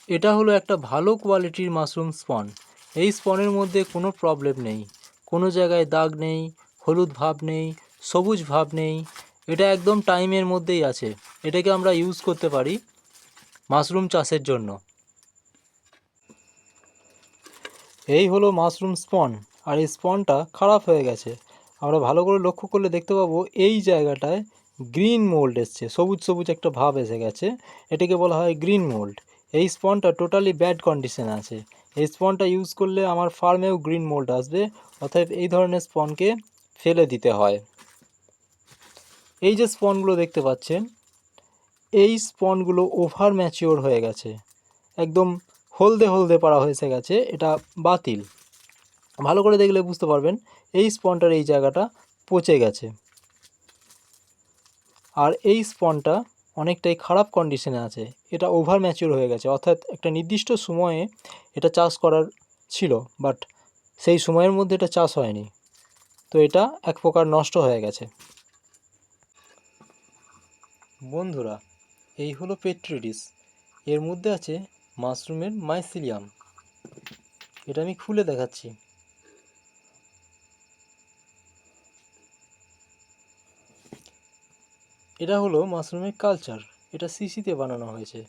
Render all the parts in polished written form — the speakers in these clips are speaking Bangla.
এটা হলো একটা ভালো কোয়ালিটির মাশরুম স্পন। এই স্পনের মধ্যে কোনো প্রবলেম নেই, কোনো জায়গায় দাগ নেই, হলুদ ভাব নেই, সবুজ ভাব নেই। এটা একদম টাইমের মধ্যেই আছে। এটাকে আমরা ইউজ করতে পারি মাশরুম চাষের জন্য। এই হলো মাশরুম স্পন, আর এই স্পনটা খারাপ হয়ে গেছে। আমরা ভালো করে লক্ষ্য করলে দেখতে পাবো এই জায়গাটায় গ্রিন মোল্ড এসছে, সবুজ সবুজ একটা ভাব এসে গেছে। এটাকে বলা হয় গ্রিন মোল্ড। এই স্পনটা টোটালি ব্যাড কন্ডিশনে আছে। এই স্পনটা ইউজ করলে আমার ফার্মেও গ্রিন মোল্ড আসবে, অতএব এই ধরনের স্পনকে ফেলে দিতে হয়। এই যে স্পনগুলো দেখতে পাচ্ছেন, এই স্পনগুলো ওভার ম্যাচিওর হয়ে গেছে, একদম হলদে হলদে পাড়া হয়েছে গেছে। এটা বাতিল। ভালো করে দেখলে বুঝতে পারবেন এই স্পনটার এই জায়গাটা পচে গেছে। আর এই স্পনটা অনেকটাই খারাপ কন্ডিশনে আছে, এটা ওভার ম্যাচিওর হয়ে গেছে। অর্থাৎ একটা নির্দিষ্ট সময়ে এটা চাষ করার ছিল, বাট সেই সময়ের মধ্যে এটা চাষ হয়নি, তো এটা এক প্রকার নষ্ট হয়ে গেছে। বন্ধুরা, এই হলো পেট্রি ডিশ। এর মধ্যে আছে মাশরুমের মাইসিলিয়াম। এটা আমি খুলে দেখাচ্ছি। এটা হলো মাশরুমের কালচার। এটা সিসিতে বানানো হয়েছে।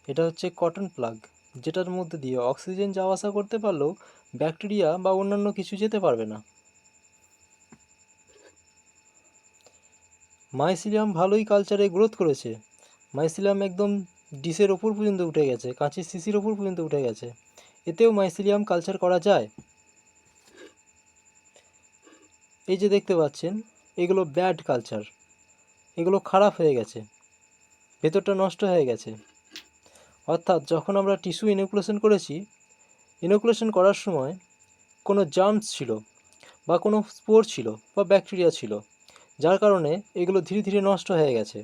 এটা হচ্ছে কটন প্লাগ, যেটার মধ্যে দিয়ে অক্সিজেন যাওয়া আসা করতে পারলেও ব্যাকটেরিয়া বা অন্যান্য কিছু যেতে পারবে না। মাইসিলিয়াম ভালোই কালচারে গ্রোথ করেছে। মাইসিলিয়াম একদম ডিশের ওপর পর্যন্ত উঠে গেছে, কাঁচের শিশির ওপর পর্যন্ত উঠে গেছে। এতেও মাইসিলিয়াম কালচার করা যায়। এই যে দেখতে পাচ্ছেন, এগুলো ব্যাড কালচার, এগুলো খারাপ হয়ে গেছে, ভেতরটা নষ্ট হয়ে গেছে। অর্থাৎ যখন আমরা টিস্যু ইনোকুলেশন করেছি, ইনোকুলেশন করার সময় কোনো জার্মস ছিল বা কোনো স্পোর ছিল বা ব্যাকটেরিয়া ছিল, যার কারণে এগুলো ধীরে ধীরে নষ্ট হয়ে গেছে।